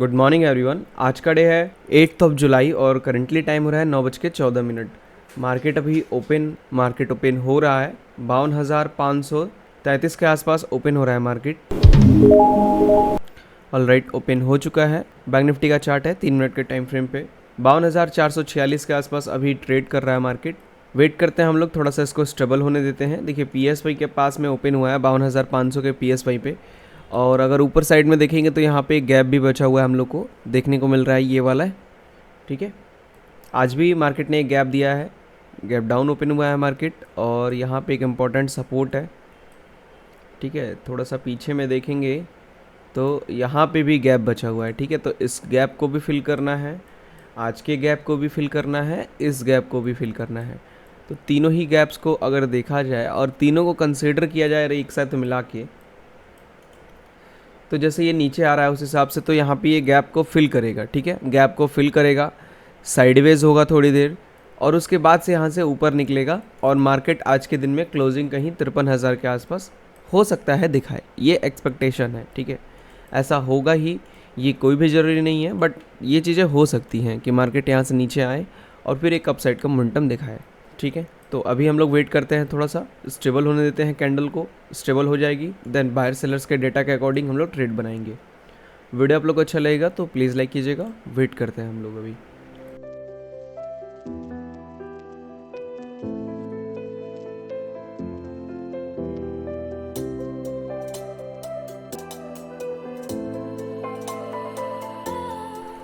Good morning everyone. आज का day है 8 जुलाई और करंटली टाइम हो रहा है 9:14। मार्केट अभी मार्केट ओपन हो रहा है 52,533 के आसपास ओपन हो रहा है मार्केट। ऑलराइट, ओपन हो चुका है। बैंक निफ्टी का चार्ट है 3 मिनट के टाइम फ्रेम पे 52,446 के आसपास अभी ट्रेड कर रहा है मार्केट। वेट करते हैं हम लोग, थोड़ा सा इसको स्टेबल होने देते हैं। देखिए PSY के पास में ओपन हुआ है 52,500 के PSY पे, और अगर ऊपर साइड में देखेंगे तो यहाँ पे एक गैप भी बचा हुआ है, हम लोग को देखने को मिल रहा है, ये वाला है। ठीक है, आज भी मार्केट ने एक गैप दिया है, गैप डाउन ओपन हुआ है मार्केट, और यहाँ पे एक इम्पॉर्टेंट सपोर्ट है। ठीक है, थोड़ा सा पीछे में देखेंगे तो यहाँ पे भी गैप बचा हुआ है। ठीक है, तो इस गैप को भी फिल करना है, आज के गैप को भी फिल करना है, इस गैप को भी फिल करना है। तो तीनों ही गैप्स को अगर देखा जाए और तीनों को कंसिडर किया जाए एक साथ मिला के, तो जैसे ये नीचे आ रहा है उस हिसाब से तो यहाँ पे ये गैप को फिल करेगा। ठीक है, गैप को फिल करेगा, साइडवेज होगा थोड़ी देर, और उसके बाद से यहाँ से ऊपर निकलेगा और मार्केट आज के दिन में क्लोजिंग कहीं 53,000 के आसपास हो सकता है दिखाए, ये एक्सपेक्टेशन है। ठीक है, ऐसा होगा ही, ये कोई भी ज़रूरी नहीं है, बट ये चीज़ें हो सकती हैं कि मार्केट यहाँ से नीचे आए और फिर एक अपसाइड का मोमेंटम दिखाए। ठीक है, तो अभी हम लोग वेट करते हैं, थोड़ा सा स्टेबल होने देते हैं, कैंडल को स्टेबल हो जाएगी, देन बायर सेलर्स के डेटा के अकॉर्डिंग हम लोग ट्रेड बनाएंगे। वीडियो आप लोग को अच्छा लगेगा तो प्लीज़ लाइक कीजिएगा। वेट करते हैं हम लोग अभी।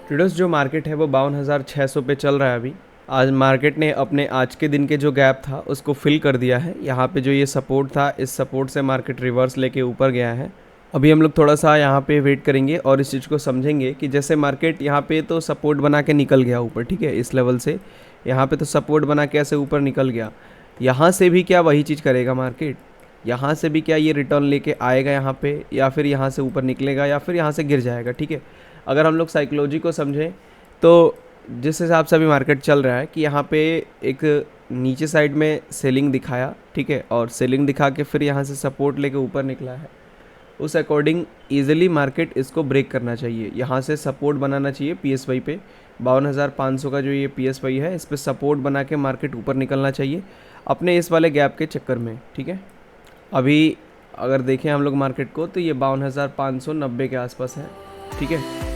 ट्रेडर्स, जो मार्केट है वो 52,600 पे चल रहा है अभी। आज मार्केट ने अपने आज के दिन के जो गैप था उसको फिल कर दिया है। यहाँ पे जो ये सपोर्ट था, इस सपोर्ट से मार्केट रिवर्स लेके ऊपर गया है। अभी हम लोग थोड़ा सा यहाँ पे वेट करेंगे और इस चीज़ को समझेंगे कि जैसे मार्केट यहाँ पे तो सपोर्ट बना के निकल गया ऊपर। ठीक है, इस लेवल से यहाँ पे तो सपोर्ट बना के ऐसे ऊपर निकल गया, यहाँ से भी क्या वही चीज़ करेगा मार्केट? यहाँ से भी क्या ये रिटर्न लेके आएगा यहाँ पे, या फिर यहाँ से ऊपर निकलेगा, या फिर यहाँ से गिर जाएगा? ठीक है, अगर हम लोग साइकोलॉजी को समझें तो जिस हिसाब से अभी मार्केट चल रहा है कि यहाँ पे एक नीचे साइड में सेलिंग दिखाया, ठीक है, और सेलिंग दिखा के फिर यहाँ से सपोर्ट लेके ऊपर निकला है, उस अकॉर्डिंग ईजिली मार्केट इसको ब्रेक करना चाहिए। यहाँ से सपोर्ट बनाना चाहिए PSY पे 52,500 का जो ये PSY है, इस पर सपोर्ट बना के मार्केट ऊपर निकलना चाहिए अपने इस वाले गैप के चक्कर में। ठीक है, अभी अगर देखें हम लोग मार्केट को तो ये 52,590 के आसपास है। ठीक है,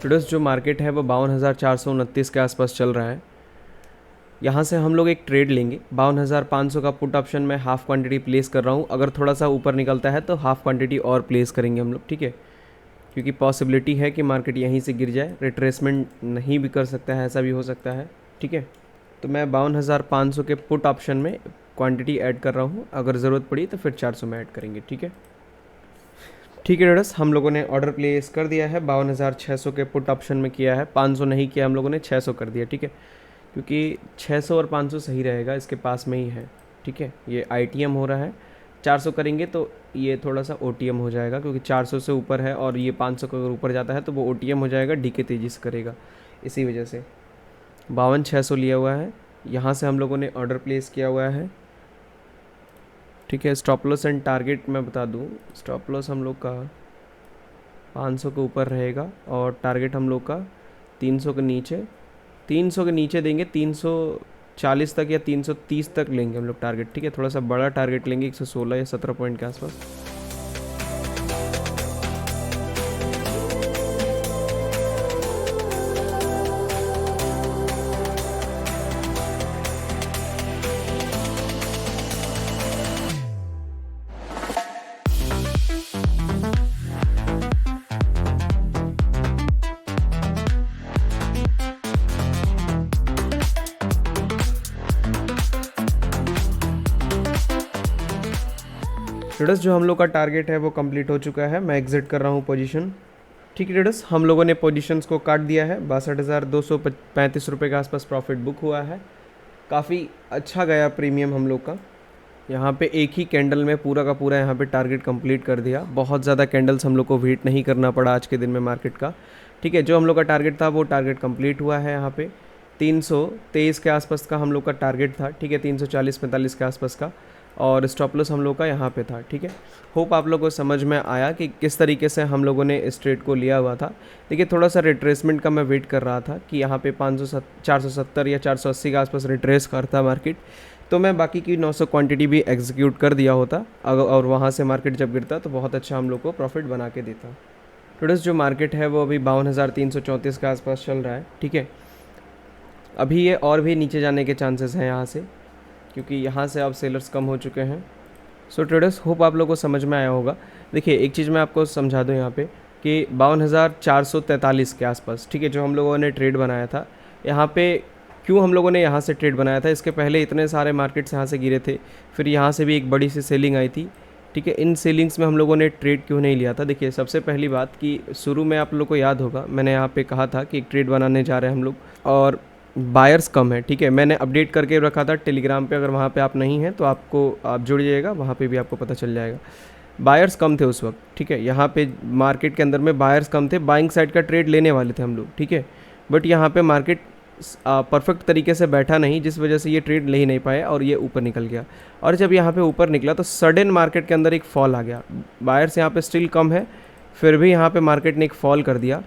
ट्रेडर्स, जो मार्केट है वो 52,429 के आसपास चल रहा है। यहाँ से हम लोग एक ट्रेड लेंगे 52,500 का पुट ऑप्शन में हाफ क्वांटिटी प्लेस कर रहा हूँ। अगर थोड़ा सा ऊपर निकलता है तो हाफ क्वांटिटी और प्लेस करेंगे हम लोग। ठीक है, क्योंकि पॉसिबिलिटी है कि मार्केट यहीं से गिर जाए, रिट्रेसमेंट नहीं भी कर सकता है, ऐसा भी हो सकता है। ठीक है, तो मैं 52,500 के पुट ऑप्शन में क्वांटिटी ऐड कर रहा हूँ, अगर ज़रूरत पड़ी तो फिर 400 में ऐड करेंगे। ठीक है, ठीक है ट्रेडर्स, हम लोगों ने ऑर्डर प्लेस कर दिया है 52,600 के पुट ऑप्शन में किया है, 500 नहीं किया हम लोगों ने, 600 कर दिया। ठीक है, क्योंकि 600 और 500 सही रहेगा, इसके पास में ही है। ठीक है, ये ITM हो रहा है, 400 करेंगे तो ये थोड़ा सा OTM हो जाएगा, क्योंकि 400 से ऊपर है और ये 500 का अगर ऊपर जाता है तो वो OTM हो जाएगा, DK तेज़ी से करेगा, इसी वजह से 52,600 लिया हुआ है। यहाँ से हम लोगों ने ऑर्डर प्लेस किया हुआ है। ठीक है, स्टॉप लॉस एंड टारगेट मैं बता दूँ, स्टॉप लॉस हम लोग का 500 के ऊपर रहेगा और टारगेट हम लोग का 300 के नीचे देंगे, 340 तक या 330 तक लेंगे हम लोग टारगेट। ठीक है, थोड़ा सा बड़ा टारगेट लेंगे, 116 या 17 पॉइंट के आसपास। ट्रेडर्स, जो हम लोग का टारगेट है वो कंप्लीट हो चुका है, मैं एग्जिट कर रहा हूँ पोजीशन। ठीक है ट्रेडर्स, हम लोगों ने पोजीशंस को काट दिया है। 62,235 रुपये के आसपास प्रॉफिट बुक हुआ है। काफ़ी अच्छा गया प्रीमियम हम लोग का। यहाँ पे एक ही कैंडल में पूरा का पूरा यहाँ पे टारगेट कंप्लीट कर दिया। बहुत ज़्यादा कैंडल्स हम लोग को वेट नहीं करना पड़ा आज के दिन में मार्केट का। ठीक है, जो हम लोग का टारगेट था वो टारगेट कंप्लीट हुआ है। यहाँ पे 323 के आसपास का हम लोग का टारगेट था। ठीक है, 340-45 के आसपास का, और स्टॉप लॉस हम लोग का यहाँ पे था। ठीक है, होप आप लोगों को समझ में आया कि किस तरीके से हम लोगों ने इस ट्रेड को लिया हुआ था। देखिए, थोड़ा सा रिट्रेसमेंट का मैं वेट कर रहा था कि यहाँ पे 470 या 480 के आसपास रिट्रेस करता मार्केट, तो मैं बाकी की 900 क्वांटिटी भी एग्जीक्यूट कर दिया होता और वहाँ से मार्केट जब गिरता तो बहुत अच्छा हम लोग को प्रॉफिट बना के देता। ट्रेडर्स, जो मार्केट है वो अभी 52,334 के आसपास चल रहा है। ठीक है, अभी ये और भी नीचे जाने के चांसेस हैं यहाँ से, क्योंकि यहाँ से अब सेलर्स कम हो चुके हैं। सो ट्रेडर्स, होप आप लोगों को समझ में आया होगा। देखिए, एक चीज़ मैं आपको समझा दूँ यहाँ पे कि 52,443 के आसपास, ठीक है, जो हम लोगों ने ट्रेड बनाया था, यहाँ पे क्यों हम लोगों ने यहाँ से ट्रेड बनाया था, इसके पहले इतने सारे मार्केट्स यहाँ से गिरे थे, फिर यहाँ से भी एक बड़ी सी सेलिंग आई थी। ठीक है, इन सेलिंग्स में हम लोगों ने ट्रेड क्यों नहीं लिया था? देखिए, सबसे पहली बात कि शुरू में आप लोग को याद होगा मैंने यहाँ पे कहा था कि एक ट्रेड बनाने जा रहे हैं हम लोग और बायर्स कम है। ठीक है, मैंने अपडेट करके रखा था टेलीग्राम पे, अगर वहाँ पे आप नहीं हैं तो आप जुड़ जाइएगा, वहाँ पे भी आपको पता चल जाएगा। बायर्स कम थे उस वक्त। ठीक है, यहाँ पे मार्केट के अंदर में बायर्स कम थे, बाइंग साइड का ट्रेड लेने वाले थे हम लोग। ठीक है, बट यहाँ पे मार्केट परफेक्ट तरीके से बैठा नहीं, जिस वजह से ये ट्रेड ले ही नहीं पाए और ये ऊपर निकल गया। और जब यहाँ पे ऊपर निकला तो सडन मार्केट के अंदर एक फॉल आ गया। बायर्स यहाँ पे स्टिल कम है, फिर भी यहाँ पे मार्केट ने एक फॉल कर दिया।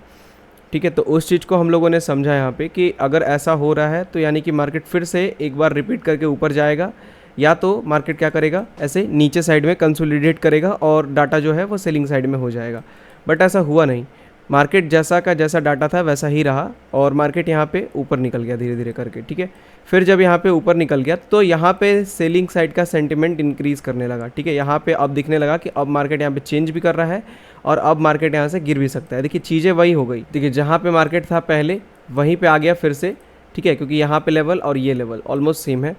ठीक है, तो उस चीज़ को हम लोगों ने समझा यहाँ पे कि अगर ऐसा हो रहा है तो यानी कि मार्केट फिर से एक बार रिपीट करके ऊपर जाएगा, या तो मार्केट क्या करेगा, ऐसे नीचे साइड में कंसोलिडेट करेगा और डाटा जो है वो सेलिंग साइड में हो जाएगा। बट ऐसा हुआ नहीं, मार्केट जैसा का जैसा डाटा था वैसा ही रहा और मार्केट यहाँ पे ऊपर निकल गया धीरे धीरे करके। ठीक है, फिर जब यहाँ पे ऊपर निकल गया तो यहाँ पे सेलिंग साइड का सेंटिमेंट इंक्रीज़ करने लगा। ठीक है, यहाँ पे अब दिखने लगा कि अब मार्केट यहाँ पे चेंज भी कर रहा है और अब मार्केट यहाँ से गिर भी सकता है। देखिए, चीज़ें वही हो गई। देखिए, जहाँ पे मार्केट था पहले वहीं पे आ गया फिर से। ठीक है, क्योंकि यहाँ पे लेवल और ये लेवल ऑलमोस्ट सेम है,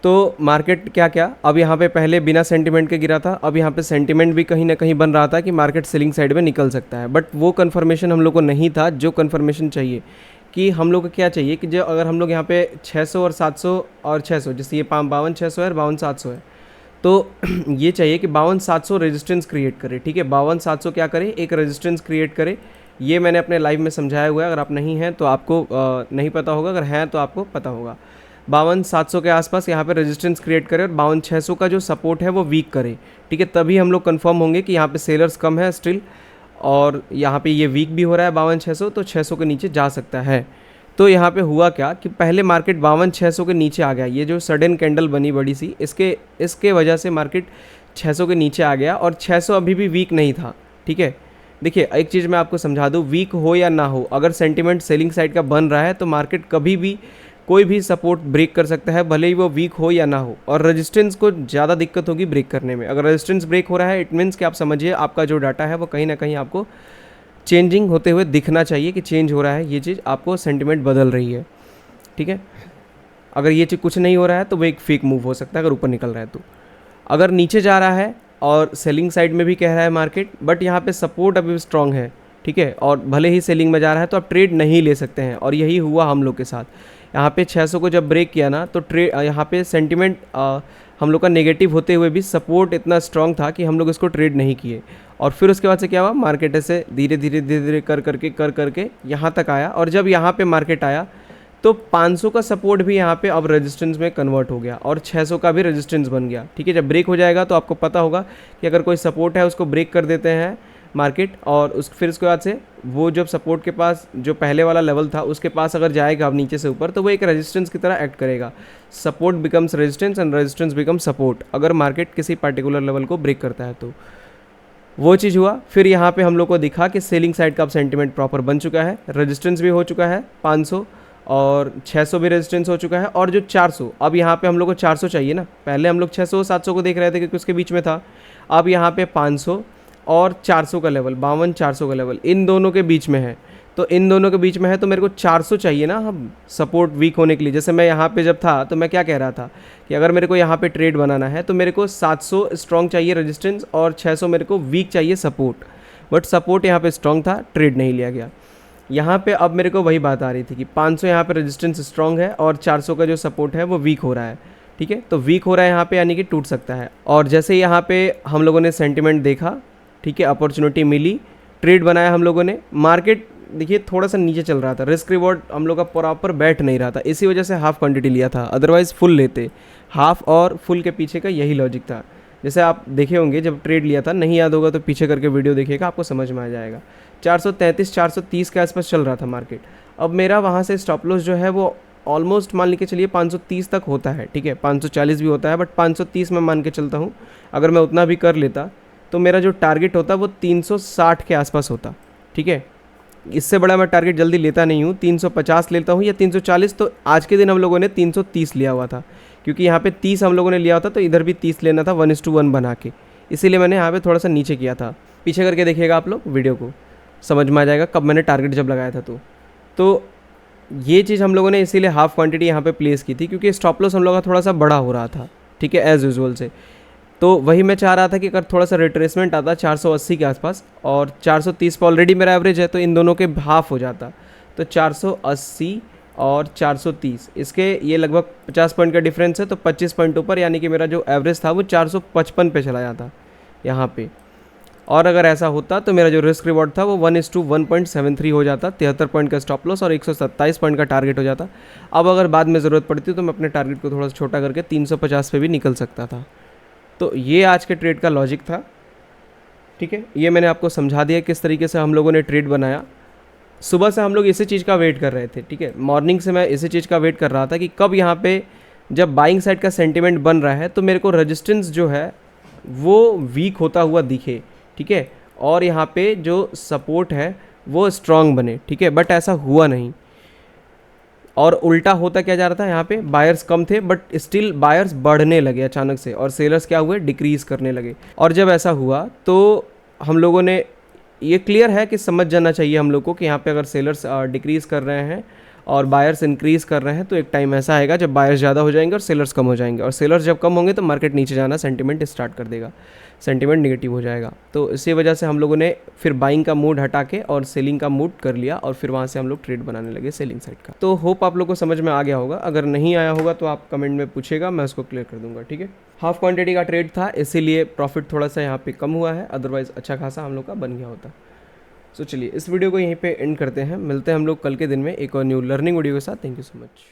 तो मार्केट क्या अब यहाँ पे पहले बिना सेंटिमेंट के गिरा था, अब यहाँ पे सेंटिमेंट भी कहीं ना कहीं बन रहा था कि मार्केट सेलिंग साइड में निकल सकता है। बट वो कन्फर्मेशन हम लोग को नहीं था जो कन्फर्मेशन चाहिए। कि हम लोग को क्या चाहिए कि जो अगर हम लोग यहाँ पे 600 और 700 और 600, जैसे ये 52,600 है और 52,700 है, तो ये चाहिए कि 52,700 रेजिस्टेंस क्रिएट करे। ठीक है, 52,700 क्या करे, एक रेजिस्टेंस क्रिएट करे। ये मैंने अपने लाइव में समझाया हुआ है, अगर आप नहीं हैं तो आपको नहीं पता होगा, अगर हैं तो आपको पता होगा। 52,700 के आसपास यहाँ पे रेजिस्टेंस क्रिएट करे और 52,600 का जो सपोर्ट है वो वीक करे। ठीक है, तभी हम लोग कंफर्म होंगे कि यहाँ पे सेलर्स कम है स्टिल, और यहाँ पे ये वीक भी हो रहा है 52,600, तो 600 के नीचे जा सकता है। तो यहाँ पे हुआ क्या कि पहले मार्केट 52,600 के नीचे आ गया। ये जो सडन कैंडल बनी बड़ी सी, इसके वजह से मार्केट 600 के नीचे आ गया और 600 अभी भी वीक नहीं था। ठीक है, देखिए, एक चीज़ मैं आपको समझा दूँ, वीक हो या ना हो, अगर सेंटिमेंट सेलिंग साइड का बन रहा है तो मार्केट कभी भी कोई भी सपोर्ट ब्रेक कर सकता है, भले ही वो वीक हो या ना हो। और रेजिस्टेंस को ज़्यादा दिक्कत होगी ब्रेक करने में। अगर रेजिस्टेंस ब्रेक हो रहा है, इट मीन्स कि आप समझिए आपका जो डाटा है वो कहीं ना कहीं आपको चेंजिंग होते हुए दिखना चाहिए कि चेंज हो रहा है, ये चीज़ आपको सेंटिमेंट बदल रही है। ठीक है, अगर ये चीज़ कुछ नहीं हो रहा है तो वो एक फेक मूव हो सकता है अगर ऊपर निकल रहा है तो। अगर नीचे जा रहा है और सेलिंग साइड में भी कह रहा है मार्केट, बट यहाँ पे सपोर्ट अभी स्ट्रांग है, ठीक है, और भले ही सेलिंग में जा रहा है तो आप ट्रेड नहीं ले सकते हैं। और यही हुआ हम लोग के साथ। यहाँ पे 600 को जब ब्रेक किया ना, तो यहाँ पे सेंटिमेंट हम लोग का नेगेटिव होते हुए भी सपोर्ट इतना स्ट्रांग था कि हम लोग इसको ट्रेड नहीं किए। और फिर उसके बाद से क्या हुआ, मार्केट ऐसे धीरे धीरे कर करके यहाँ तक आया। और जब यहाँ पे मार्केट आया तो 500 का सपोर्ट भी यहाँ पे अब रेजिस्टेंस में कन्वर्ट हो गया और 600 का भी रेजिस्टेंस बन गया। ठीक है, जब ब्रेक हो जाएगा तो आपको पता होगा कि अगर कोई सपोर्ट है उसको ब्रेक कर देते हैं मार्केट, और फिर उसके बाद से वो जब सपोर्ट के पास जो पहले वाला लेवल था उसके पास अगर जाएगा अब नीचे से ऊपर, तो वो एक रेजिस्टेंस की तरह एक्ट करेगा। Support becomes resistance and resistance become support, अगर मार्केट किसी पर्टिकुलर लेवल को ब्रेक करता है तो वो चीज़ हुआ। फिर यहाँ पे हम लोग को दिखा कि सेलिंग साइड का अब सेंटिमेंट प्रॉपर बन चुका है, रेजिस्टेंस भी हो चुका है 500 और 600 भी रेजिस्टेंस हो चुका है। और जो 400, अब यहाँ पे हम लोग को 400 चाहिए ना, पहले हम लोग 600 700 को देख रहे थे क्योंकि उसके बीच में था। अब यहाँ पे 500 और 400 का लेवल, 52-400 का लेवल इन दोनों के बीच में है। तो इन दोनों के बीच में है तो मेरे को 400 चाहिए ना हम सपोर्ट वीक होने के लिए। जैसे मैं यहाँ पे जब था तो मैं क्या कह रहा था कि अगर मेरे को यहाँ पे ट्रेड बनाना है तो मेरे को 700 स्ट्रॉन्ग चाहिए रेजिस्टेंस और 600 मेरे को वीक चाहिए सपोर्ट। बट सपोर्ट यहाँ पे स्ट्रॉन्ग था, ट्रेड नहीं लिया गया। यहाँ पे अब मेरे को वही बात आ रही थी कि 500 यहाँ पे रेजिस्टेंस स्ट्रॉन्ग है और 400 का जो सपोर्ट है वो वीक हो रहा है, ठीक है। तो वीक हो रहा है यहाँ पे यानी कि टूट सकता है। और जैसे यहाँ पे हम लोगों ने सेंटिमेंट देखा, ठीक है, अपॉर्चुनिटी मिली, ट्रेड बनाया हम लोगों ने। मार्केट देखिए थोड़ा सा नीचे चल रहा था, रिस्क रिवॉर्ड हम लोग का प्रॉपर बैठ नहीं रहा था, इसी वजह से हाफ क्वांटिटी लिया था, अदरवाइज़ फुल लेते। हाफ और फुल के पीछे का यही लॉजिक था। जैसे आप देखे होंगे जब ट्रेड लिया था, नहीं याद होगा तो पीछे करके वीडियो देखिएगा, आपको समझ में आ जाएगा। 433 430 के आसपास चल रहा था मार्केट। अब मेरा वहाँ से स्टॉप लॉस जो है वो ऑलमोस्ट मान के चलिए 530 तक होता है, ठीक है, 540 भी होता है, बट 530 में मान के चलता हूँ। अगर मैं उतना भी कर लेता तो मेरा जो टारगेट होता वो 360 के आसपास होता, ठीक है। इससे बड़ा मैं टारगेट जल्दी लेता नहीं हूँ, 350 लेता हूँ या 340। तो आज के दिन हम लोगों ने 330 लिया हुआ था, क्योंकि यहाँ पे 30 हम लोगों ने लिया होता तो इधर भी 30 लेना था 1:1 बना के, इसीलिए मैंने यहाँ पे थोड़ा सा नीचे किया था। पीछे करके देखिएगा आप लोग वीडियो को, समझ में आ जाएगा कब मैंने टारगेट जब लगाया था। तो ये चीज़ हम लोगों ने इसीलिए हाफ क्वांटिटी यहाँ पे प्लेस की थी, क्योंकि स्टॉप लॉस हम लोग का थोड़ा सा बड़ा हो रहा था, ठीक है, एज़ यूजुअल से। तो वही मैं चाह रहा था कि अगर थोड़ा सा रिट्रेसमेंट आता 480 के आसपास, और 430 पर ऑलरेडी मेरा एवरेज है, तो इन दोनों के हाफ हो जाता। तो 480 और 430, इसके ये लगभग 50 पॉइंट का डिफरेंस है, तो 25 पॉइंट ऊपर, यानी कि मेरा जो एवरेज था वो 455 पे चला जाता यहाँ पे। और अगर ऐसा होता तो मेरा जो रिस्क रिवॉर्ड था वो 1:1.73 हो जाता, 73 पॉइंट का स्टॉप लॉस और 127 पॉइंट का टारगेट हो जाता। अब अगर बाद में ज़रूरत पड़ती तो मैं अपने टारगेट को थोड़ा सा छोटा करके 350 पे भी निकल सकता था। तो ये आज के ट्रेड का लॉजिक था, ठीक है। ये मैंने आपको समझा दिया किस तरीके से हम लोगों ने ट्रेड बनाया। सुबह से हम लोग इसी चीज़ का वेट कर रहे थे, ठीक है, मॉर्निंग से मैं इसी चीज़ का वेट कर रहा था कि कब यहाँ पे जब बाइंग साइड का सेंटिमेंट बन रहा है तो मेरे को रेजिस्टेंस जो है वो वीक होता हुआ दिखे, ठीक है, और यहाँ पे जो सपोर्ट है वो स्ट्रांग बने, ठीक है। बट ऐसा हुआ नहीं, और उल्टा होता क्या जा रहा था, यहाँ पे बायर्स कम थे बट स्टिल बायर्स बढ़ने लगे अचानक से, और सेलर्स क्या हुए, डिक्रीज़ करने लगे। और जब ऐसा हुआ तो हम लोगों ने ये क्लियर है कि समझ जाना चाहिए हम लोग को कि यहाँ पे अगर सेलर्स डिक्रीज़ कर रहे हैं और बायर्स इंक्रीज़ कर रहे हैं, तो एक टाइम ऐसा आएगा जब बायर्स ज़्यादा हो जाएंगे और सेलर्स कम हो जाएंगे, और सेलर्स जब कम होंगे तो मार्केट नीचे जाना, सेंटिमेंट स्टार्ट कर देगा, सेंटिमेंट नेगेटिव हो जाएगा। तो इसी वजह से हम लोगों ने फिर बाइंग का मूड हटा के और सेलिंग का मूड कर लिया, और फिर वहाँ से हम लोग ट्रेड बनाने लगे सेलिंग साइड का। तो होप आप लोग को समझ में आ गया होगा, अगर नहीं आया होगा तो आप कमेंट में पूछेगा, मैं उसको क्लियर कर दूंगा, ठीक है। हाफ क्वांटिटी का ट्रेड था, इसीलिए प्रॉफिट थोड़ा सा यहाँ पे कम हुआ है, अदरवाइज़ अच्छा खासा हम लोग का बन गया होता। सो चलिए इस वीडियो को यहीं पे एंड करते हैं, मिलते हैं हम लोग कल के दिन में एक और न्यू लर्निंग वीडियो के साथ। Thank you so much.